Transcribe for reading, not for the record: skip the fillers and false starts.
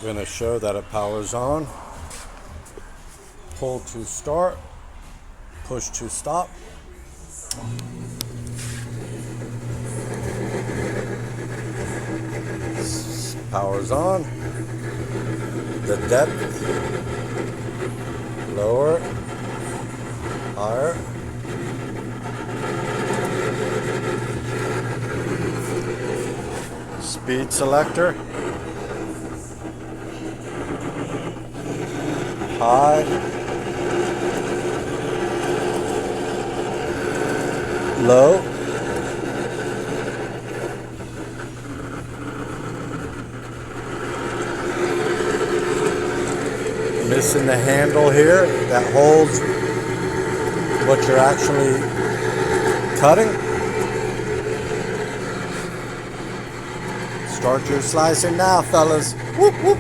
Going to show that it powers on. Pull to start, push to stop. Powers on. The depth, lower, higher. Speed selector. High, low, missing the handle here that holds what you're actually cutting. Start your slicing now, fellas. Whoop, whoop.